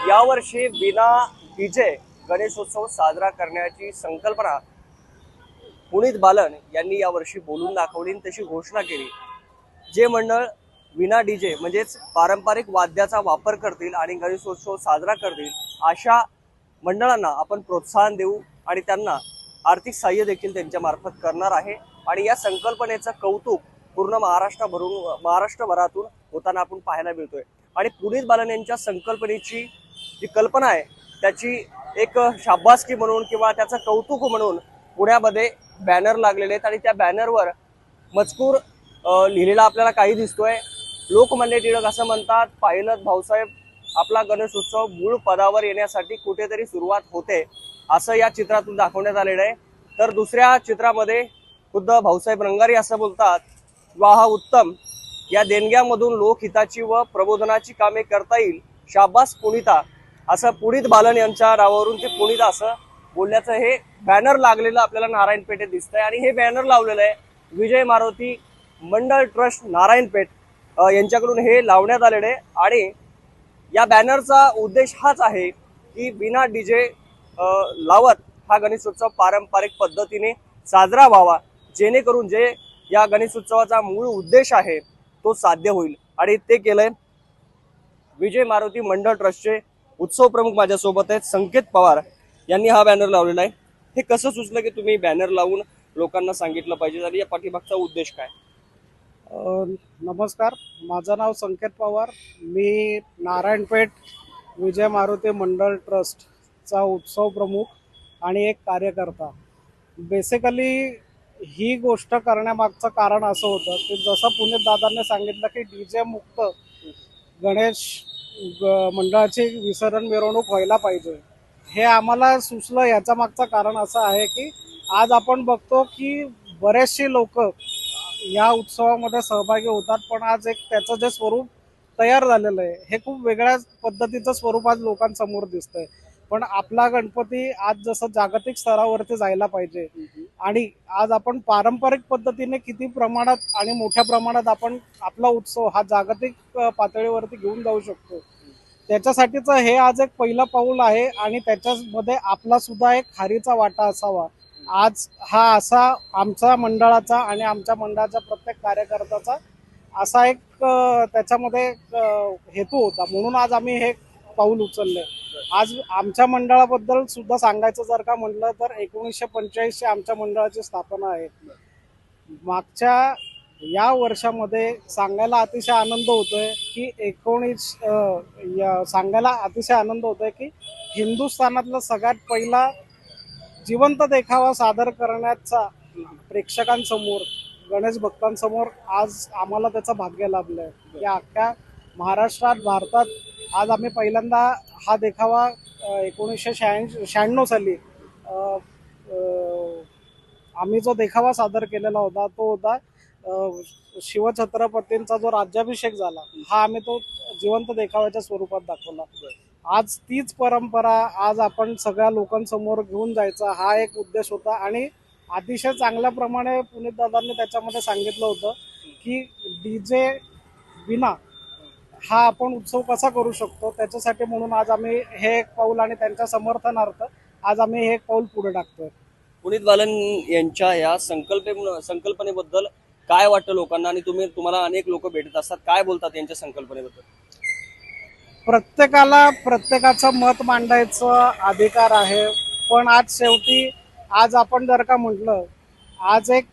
यावर्षी विना डीजे गणेशोत्सव साजरा करण्याची संकल्पना पुनीत बालन यांनी यावर्षी बोलून दाखवली, तशी घोषणा केली। जे मंडळ विना डीजे म्हणजेच पारंपरिक वाद्याचा वापर करतील आणि गणेशोत्सव साजरा करतील अशा मंडळांना आपण प्रोत्साहन देऊ आणि त्यांना आर्थिक सहाय्य देखील त्यांच्या मार्फत करणार आहे। आणि या संकल्पनेचं कौतुक पूर्ण महाराष्ट्रभरातून होताना आपण पाहायला मिळतोय। आणि पुनीत बालन यांच्या संकल्पनेची जी कल्पना आहे त्याची एक शाबासकी म्हणून किंवा त्याचं कौतुक म्हणून पुण्यामध्ये बॅनर लागलेले आहेत आणि त्या बॅनरवर मजकूर लिहिलेला आपल्याला काही दिसतोय। लोकमान्य टिळक असं म्हणतात, पाहिलं भाऊसाहेब आपला गणेशोत्सव मूळ पदावर येण्यासाठी कुठेतरी सुरुवात होते असं या चित्रातून दाखवण्यात आलेलं आहे। तर दुसऱ्या चित्रामध्ये खुद्द भाऊसाहेब रंगारी असं बोलतात, वाह उत्तम, या देणग्यामधून लोकहिताची व प्रबोधनाची कामे करता येईल, शाबास पुनीता, असं पुनीत बालन यांच्या नावावरून ते पुनीत असं बोलण्याचं हे बॅनर लागलेलं आपल्याला नारायणपेठेत दिसतंय। आणि हे बॅनर लावलेलं आहे विजय मारुती मंडळ ट्रस्ट नारायणपेठ यांच्याकडून हे लावण्यात आलेले आहे। आणि या बॅनरचा उद्देश हाच आहे की बिना डीजे लावत हा गणेशोत्सव पारंपरिक पद्धतीने साजरा व्हावा, जेणेकरून जे या गणेशोत्सवाचा मूळ उद्देश आहे तो साध्य होईल। आणि ते केलंय विजय मारुती मंडळ ट्रस्टचे उत्सव प्रमुख माझ्यासोबत आहेत, संकेत पवार यांनी हा बॅनर लावलेला आहे। हे कसं सुचलं की तुम्ही बॅनर लावून लोकांना सांगितलं पाहिजे आणि या पाठीमागचा उद्देश काय? नमस्कार, माझं नाव संकेत पवार, मी नारायणपेठ विजय मारुती मंडळ ट्रस्टचा उत्सव प्रमुख आणि एक कार्यकर्ता। बेसिकली ही गोष्ट करण्यामागचं कारण असं होतं की जसं पुनीत दादांनी सांगितलं की डीजे मुक्त गणेश मंडळाची विसर्जन मिरवणूक व्हायला पाहिजे, हे आम्हाला सुचलं। याच्या मागचं कारण असं आहे की आज आपण बघतो की बरेचसे लोक या उत्सवामध्ये सहभागी होतात, पण आज एक त्याचं जे स्वरूप तयार झालेलं आहे हे खूप वेगळ्या पद्धतीचं स्वरूप आज लोकांसमोर दिसतंय। पण आपला गणपती आज जसं जागतिक स्तरावरती जायला पाहिजे आणि आज आपण पारंपरिक पद्धतीने किती प्रमाणात आणि मोठ्या प्रमाणात आपण आपला उत्सव हा जागतिक पातळीवरती घेऊन जाऊ शकतो, त्याच्यासाठीचं हे आज एक पहिलं पाऊल आहे। आणि त्याच्यामध्ये आपला सुद्धा एक खारीचा वाटा असावा। आज हा असा आमच्या मंडळाचा आणि आमच्या मंडळाच्या प्रत्येक कार्यकर्त्याचा असा एक त्याच्यामध्ये हेतू होता, म्हणून आज आम्ही हे पाऊल उचलले। आज आमच्या मंडळाबद्दल सुद्धा सांगायचं जर का म्हटलं तर 1945 आमच्या मंडळाची स्थापना आहे। मागच्या या वर्षामध्ये सांगायला अतिशय आनंद होतोय की सांगायला अतिशय आनंद होतोय की हिंदुस्थानातला सगळ्यात पहिला जिवंत देखावा सादर करण्याचा प्रेक्षकांसमोर, गणेश भक्तांसमोर आज आम्हाला त्याचं भाग्य लाभलंय। या अख्ख्या महाराष्ट्रात, भारतात आज आम्ही पहिल्यांदा हा देखावा 1996 साली आम्ही जो देखावा सादर केलेला होता तो होता शिवछत्रपतींचा जो राज्याभिषेक झाला, हा आम्ही तो जिवंत देखाव्याच्या स्वरूपात दाखवला। आज तीच परंपरा आज आपण सगळ्या लोकांसमोर घेऊन जायचा हा एक उद्देश होता। आणि अतिशय चांगल्या प्रमाणे पुनीत दादांनी त्याच्यामध्ये सांगितलं होतं की डीजे विना हा आपण उत्सव कसा करू शकतो, त्याच्यासाठी म्हणून आज आम्ही हे एक पाऊल आणि त्यांच्या समर्थनार्थ आज आम्ही हे एक पाऊल पुढे टाकतोय। पुनीत बालन यांच्या या संकल्पनेबद्दल काय वाटतं लोकांना? आणि तुम्हाला अनेक लोक भेटत असतात, काय बोलतात यांच्या संकल्पनेबद्दल? प्रत्येकाला प्रत्येकाचं मत मांडायचं अधिकार आहे, पण आज शेवटी आज आपण जर का म्हटलं आज एक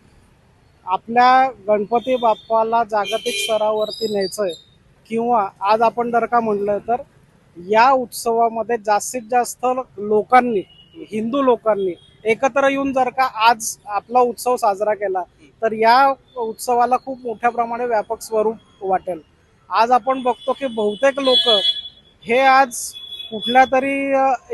आपल्या गणपती बाप्पाला जागतिक स्तरावरती न्यायचंय किंवा आज आपण जर का म्हटलं तर या उत्सवामध्ये जास्तीत जास्त लोकांनी, हिंदू लोकांनी एकत्र येऊन जर का आज आपला उत्सव साजरा केला तर या उत्सवाला खूप मोठ्या प्रमाणे व्यापक स्वरूप वाटेल। आज आपण बघतो की बहुतेक लोक हे आज कुठल्या तरी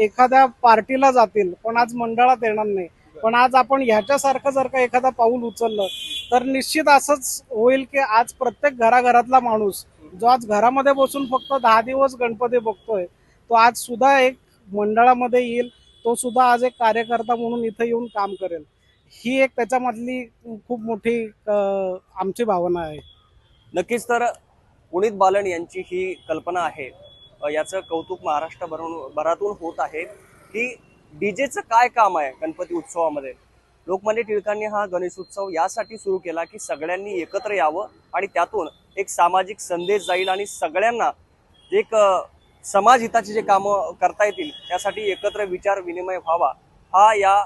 एखाद्या पार्टीला जातील पण आज मंडळात येणार नाही, पण आज आपण ह्याच्यासारखं जर का एखादा पाऊल उचललं तर निश्चित असंच होईल की आज प्रत्येक घराघरातला माणूस जो आज घरामध्ये बसून फक्त 10 दिवस गणपती बघतोय तो आज सुद्धा एक मंडळामध्ये येईल, तो सुद्धा आज एक कार्यकर्ता म्हणून इथे येऊन काम करेल। ही एक त्याच्यामधली खूप मोठी आमची भावना आहे। नक्कीच। तर पुनीत बालन यांची ही कल्पना आहे याचं कौतुक महाराष्ट्रभरातून होत आहे की डीजेचं काय काम आहे गणपती उत्सवामध्ये. लोकमान्य टिळकांनी हा गणेशोत्सव यासाठी सुरू केला की सगळ्यांनी एकत्र यावं आणि त्यातून एक सामाजिक संदेश जाईल आणि सगळ्यांना एक समाज हिताचे जे कामं करता येतील त्यासाठी एकत्र विचार विनिमय व्हावा, हा या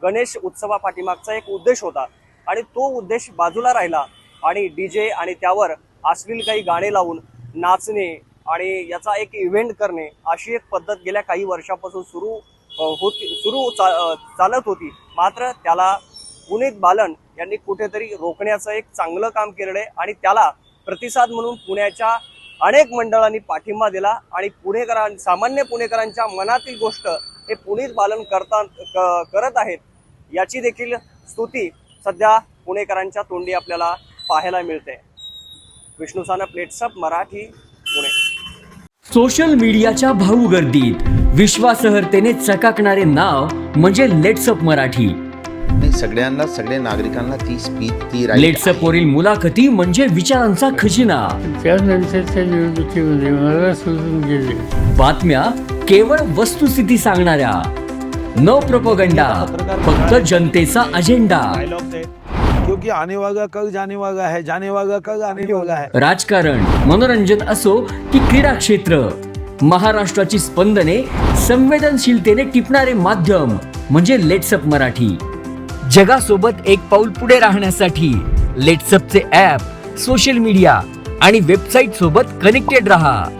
गणेश उत्सवा पाठीमागचा एक उद्देश होता. आणि तो उद्देश बाजूला राहिला आणि डीजे आणि त्यावर अश्लील काही गाणे लावून नाचणे आणि याचा एक इव्हेंट करणे अशी एक पद्धत गेल्या काही वर्षापासून चालत होती. मात्र त्याला पुनीत बालन यांनी कुठेतरी रोखण्याचं एक चांगलं काम केलं आणि त्याला प्रतिसाद म्हणून पुण्याच्या अनेक मंडळांनी पाठिंबा दिला आणि सामान्य पुणेकरांच्या मनातील गोष्ट हे पुनीत बालन करत आहेत याची देखील स्तुती सध्या पुणेकरांच्या तोंडी आपल्याला पाहायला मिळते. विष्णू सानप, लेट्सअप मराठी, पुणे. सोशल मीडियाच्या भाऊ गर्दीत विश्वासार्हतेने चकाकणारे नाव म्हणजे लेट्सअप मराठी. सगळ्या नागरिकांना ती स्पीच ती लेट्सअप वरील मुलाखती म्हणजे विचारांचा खजिना. त्यानंतरच्या निवडणुकीमध्ये मला सोडून गेले. बातम्या केवळ वस्तुस्थिती सांगणाऱ्या, न प्रोपगंडा, फक्त जनतेचा अजेंडा. क्योंकि आने वाला कल जाने वाला है, जाने वाला कल आने वाला है. राजकारण, मनोरंजन असो की क्रीडा क्षेत्र, महाराष्ट्राची स्पंदने संवेदनशीलतेने टिपणारे माध्यम म्हणजे लेट्सअप मराठी. जगासोबत एक पाऊल पुढे राहण्यासाठी लेट्सअपचे ॲप, सोशल मीडिया आणि वेबसाईट सोबत कनेक्टेड रहा.